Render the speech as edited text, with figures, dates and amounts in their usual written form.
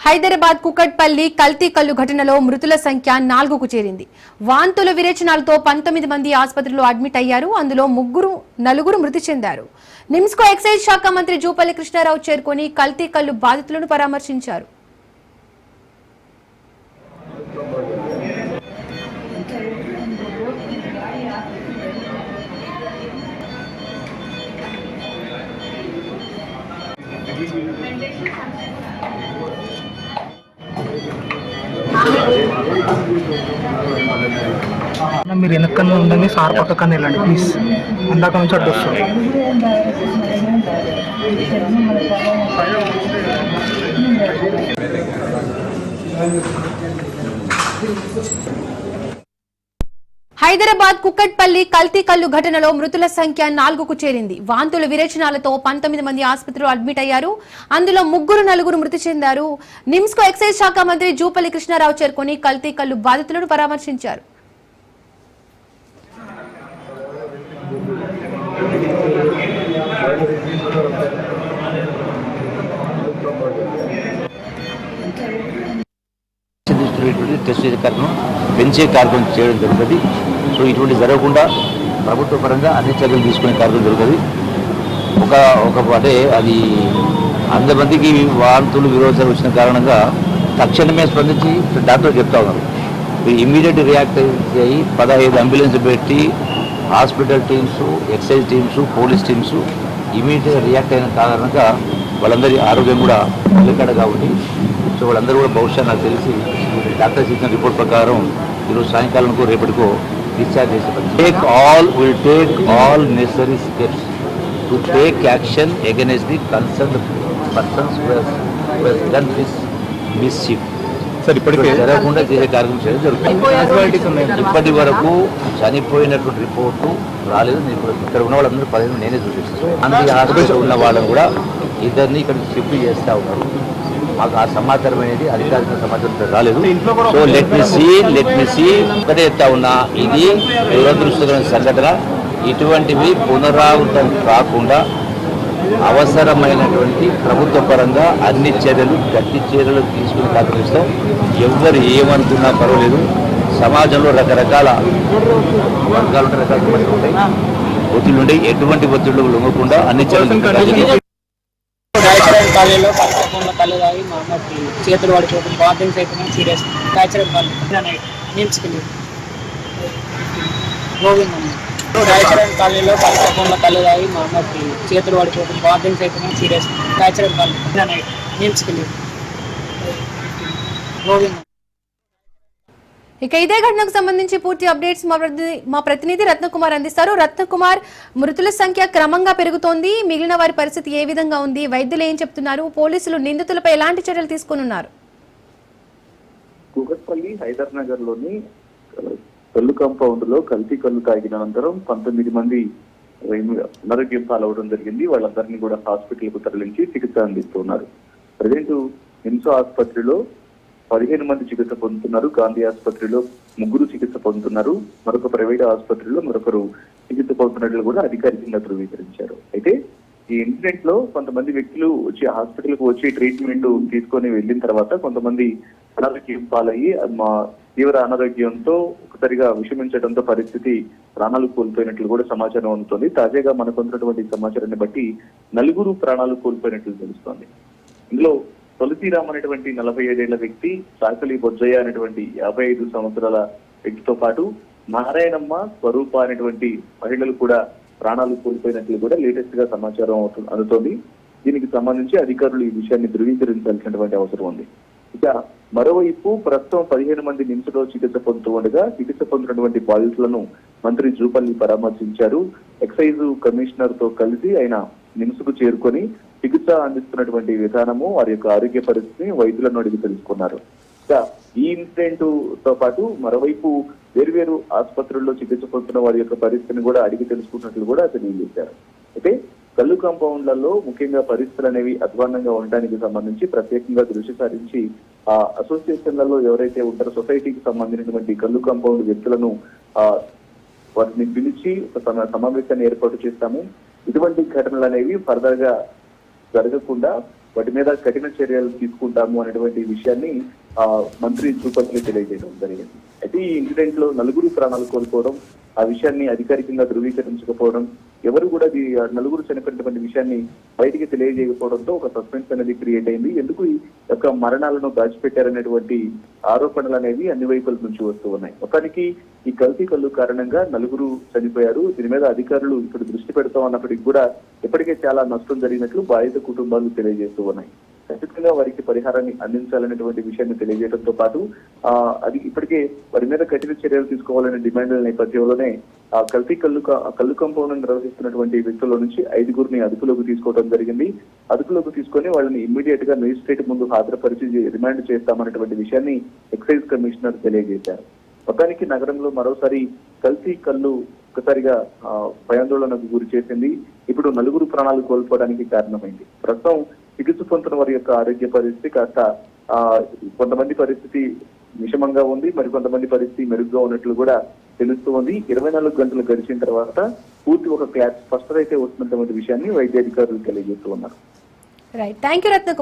హైదరాబాద్ కుకట్పల్లి కల్తీ కల్లు ఘటనలో మృతుల సంఖ్య 4కు చేరింది. వాంతుల విరేచనాలతో 19 మంది ఆసుపత్రిలో అడ్మిట్ అయ్యారు. అందులో నలుగురు మృతి చెందారు. నిమ్స్ కు ఎక్సైజ్ శాఖ మంత్రి జూపల్లి కృష్ణారావు చేరుకొని కల్తీ కల్లు బాధితులను పరామర్శించారు. మీరు వెనక్కనే ఉండండి, సార్ పక్కనే వెళ్ళండి ప్లీజ్. అందాక నుంచి అడ్డు వస్తుంది. హైదరాబాద్ కుక్కట్పల్లి కల్తీ కల్లు ఘటనలో మృతుల సంఖ్య 4కు చేరింది. వాంతుల విరేచనాలతో 19 మంది ఆసుపత్రిలో అడ్మిట్ అయ్యారు. అందులో నలుగురు మృతి చెందారు. నిమ్స్ కు ఎక్సైజ్ శాఖ మంత్రి జూపల్లి కృష్ణారావు చేరుకొని కల్తీ కల్లు బాధితులను పరామర్శించారు. టెస్ట్ పెంచే కార్యక్రమం చేయడం జరుగుతుంది. సో ఇటువంటి జరగకుండా ప్రభుత్వ పరంగా అన్ని చర్యలు తీసుకునే కార్యక్రమం జరుగుతుంది. అంటే అది 100 మందికి వాంతులు విరోచనాలు వచ్చిన కారణంగా తక్షణమే స్పందించి డాక్టర్ చెప్తా ఉన్నారు. ఇమ్మీడియట్ రియాక్ట్ అయ్యి 15 అంబులెన్స్ పెట్టి hospital teams, excise teams, police teams ఇమీడియట్గా రియాక్ట్ అయిన కారణంగా వాళ్ళందరి ఆరోగ్యం కూడా నిలకడగా ఉంది. సో వాళ్ళందరూ కూడా బహుశా నాకు తెలిసి డాక్టర్స్ ఇచ్చిన రిపోర్ట్ ప్రకారం ఈరోజు సాయంకాలంకు రేపటికో డిశ్చార్జ్ చేసే will take all necessary steps to take action against the concern persons who has done this mischief. Sir ఇప్పటికే జరగకుండా చేసే కార్యక్రమం చేయడం జరుగుతుంది. ఇప్పటి వరకు చనిపోయినటువంటి రిపోర్టు రాలేదు. ఇక్కడ ఉన్న వాళ్ళందరూ 15 నేనే చూపిస్తాను. అంతే హాస్పిటల్ ఉన్న వాళ్ళని కూడా ఇద్దరిని ఇక్కడ షిఫ్ట్ చేస్తూ ఉన్నారు. మాకు ఆ సమాచారం అనేది అధికారిక సమాచారం రాలేదు. సో లెట్ మీ సీ ఒకటే చెప్తా ఉన్నా, ఇది దురదృష్టకరమైన సంఘటన. ఇటువంటివి పునరావృతం కాకుండా అవసరమైనటువంటి ప్రభుత్వ పరంగా అన్ని చర్యలు, గట్టి చర్యలు తీసుకుని కార్యక్రమిస్తాం. ఎవరు ఏమనుకున్నా పర్వాలేదు. సమాజంలో రకరకాల వర్గాలు ఉంటాయి, రకరకాల సమస్యలు ఉంటాయి, ఒత్తిళ్ళు ఉంటాయి. ఎటువంటి ఒత్తిళ్ళు లొంగకుండా అన్ని చర్యలు కాలేజీలో పక్కన కళ్ళు తాగి మా అమ్మకి చేతులు పడిపోతుంది, వామిటింగ్స్ అయిపోయినా సీరియస్ న్యాచురల్ నిమ్స్కి గోవింద్ న్యాచురల్ కాలేజీలో పక్కన కళ్ళు తాగి మా అమ్మకి చేతులు పడిపోతుంది, వామిటింగ్స్ అయిపోయినా సీరియస్ న్యాచురల్ కాలేజ్ నిమ్స్కి గోవింద్. ఇక ఇదే ఘటనకు సంబంధించి పూర్తి అప్డేట్స్ మా ప్రతినిధి రత్నకుమార్ అందిస్తారు. రత్నకుమార్, మృతుల సంఖ్య క్రమంగా పెరుగుతోంది. మిగిలిన వారి పరిస్థితి ఏ విధంగా ఉంది? వైద్యులు ఏం చెప్తున్నారు? పోలీసులు నిందితులపై ఎలాంటి చర్యలు తీసుకున్నారు? కూకట్పల్లి హైదర్ నగర్ లోని కల్లు కాంపౌండ్ లో కల్తీ కల్లు తాగిన అనంతరం 19 మంది అనారోగ్యం పాలవడం జరిగింది. వాళ్ళందరినీ కూడా హాస్పిటల్ కు తరలించి చికిత్స అందిస్తున్నారు. ప్రజెంట్ నిమ్స్ ఆసుపత్రిలో 15 మంది చికిత్స పొందుతున్నారు. గాంధీ ఆసుపత్రిలో 3 చికిత్స పొందుతున్నారు. మరొక ప్రైవేట్ ఆసుపత్రిలో మరొకరు చికిత్స పొందుతున్నట్లు కూడా అధికారికంగా ధృవీకరించారు. అయితే ఈ ఇన్సిడెంట్ లో కొంతమంది వ్యక్తులు వచ్చి హాస్పిటల్ కు వచ్చి ట్రీట్మెంట్ తీసుకొని వెళ్ళిన తర్వాత కొంతమంది అనారోగ్యం పాలయ్యి తీవ్ర అనారోగ్యంతో ఒకసారిగా విషమించడంతో పరిస్థితి ప్రాణాలు కోల్పోయినట్లు కూడా సమాచారం అందుతోంది. తాజాగా మనకు అందుతున్నటువంటి సమాచారాన్ని బట్టి 4 ప్రాణాలు కోల్పోయినట్లు తెలుస్తోంది. ఇందులో తులసిరామ్ అనేటువంటి 45 ఏళ్ల వ్యక్తి, సాకలి బొజ్జయ్య అనేటువంటి 55 సంవత్సరాల వ్యక్తితో పాటు నారాయణమ్మ, స్వరూప అనేటువంటి మహిళలు కూడా ప్రాణాలు కోల్పోయినట్లు కూడా లేటెస్ట్ గా సమాచారం అందుతోంది. దీనికి సంబంధించి అధికారులు ఈ విషయాన్ని ధృవీకరించాల్సినటువంటి అవసరం ఉంది. ఇక మరోవైపు ప్రస్తుతం 15 మంది నిమ్స్లో చికిత్స పొందుతూ ఉండగా చికిత్స పొందినటువంటి బాధితులను మంత్రి జూపల్లి పరామర్శించారు. ఎక్సైజ్ కమిషనర్ తో కలిసి ఆయన నిమ్స్ కు చేరుకొని చికిత్స అందిస్తున్నటువంటి విధానము, వారి యొక్క ఆరోగ్య పరిస్థితిని వైద్యులను అడిగి తెలుసుకున్నారు. ఈ ఇన్సిడెంట్ తో పాటు మరోవైపు వేర్వేరు ఆసుపత్రుల్లో చికిత్స పొందుతున్న వారి యొక్క పరిస్థితిని కూడా అడిగి తెలుసుకున్నట్లు కూడా తెలియజేశారు. అయితే కళ్ళు కాంపౌండ్లలో ముఖ్యంగా పరిస్థితులు అనేవి అధ్వాన్నంగా ఉండడానికి సంబంధించి ప్రత్యేకంగా దృష్టి సారించి ఆ అసోసియేషన్లలో ఎవరైతే ఉంటారో సొసైటీకి సంబంధించినటువంటి కళ్ళు కాంపౌండ్ వ్యక్తులను వాటిని పిలిచి ఒక సమావేశాన్ని ఏర్పాటు చేస్తాము. ఇటువంటి ఘటనలు అనేవి ఫర్దర్ గా జరగకుండా వాటి మీద కఠిన చర్యలు తీసుకుంటాము అనేటువంటి విషయాన్ని మంత్రి తిరుపతిలో తెలియజేయడం జరిగింది. అయితే ఈ ఇన్సిడెంట్ లో 4 ప్రాణాలు కోల్పోవడం, ఆ విషయాన్ని అధికారికంగా ధృవీకరించకపోవడం, ఎవరు కూడా 4 చనిపోయినటువంటి విషయాన్ని బయటికి తెలియజేయకపోవడంతో ఒక సస్పెన్స్ అనేది క్రియేట్ అయింది. ఎందుకు ఈ యొక్క మరణాలను దాచిపెట్టారనేటువంటి ఆరోపణలు అనేవి అన్ని వైపుల నుంచి వస్తూ ఉన్నాయి. మొత్తానికి ఈ కల్తీ కళ్ళు కారణంగా 4 చనిపోయారు. దీని మీద అధికారులు ఇప్పుడు దృష్టి పెడతాం అన్నప్పటికీ కూడా ఇప్పటికే చాలా నష్టం జరిగినట్లు బాధిత కుటుంబాలు తెలియజేస్తూ ఉన్నాయి. ఖచ్చితంగా వారికి పరిహారాన్ని అందించాలనేటువంటి విషయాన్ని తెలియజేయడంతో పాటు అది ఇప్పటికే వారి మీద కఠిన చర్యలు తీసుకోవాలనే డిమాండ్ల నేపథ్యంలోనే కల్తీ కళ్ళు కాంపౌండ్ నిర్వహిస్తున్నటువంటి వ్యక్తుల నుంచి 5గురిని అదుపులోకి తీసుకోవడం జరిగింది. అదుపులోకి తీసుకొని వాళ్ళని ఇమ్మీడియట్ గా మేజిస్ట్రేట్ ముందు హాజరుపరిచి రిమాండ్ చేస్తామన్నటువంటి విషయాన్ని ఎక్సైజ్ కమిషనర్ తెలియజేశారు. మొత్తానికి నగరంలో మరోసారి కల్తీ కళ్ళు ఒక్కసారిగా భయాందోళనకు గురి చేసింది. ఇప్పుడు 4 ప్రాణాలు కోల్పోవడానికి కారణమైంది. ప్రస్తుతం చికిత్స పొందుతున్న వారి యొక్క ఆరోగ్య పరిస్థితి కాస్త కొంతమంది పరిస్థితి విషమంగా ఉంది, మరికొంతమంది పరిస్థితి మెరుగ్గా ఉన్నట్లు కూడా తెలుస్తూ ఉంది. 24 గంటలు గడిచిన తర్వాత పూర్తి ఒక స్పష్టత అయితే వస్తున్నటువంటి విషయాన్ని వైద్య అధికారులు తెలియజేస్తూ ఉన్నారు. Right, thank you Ratna.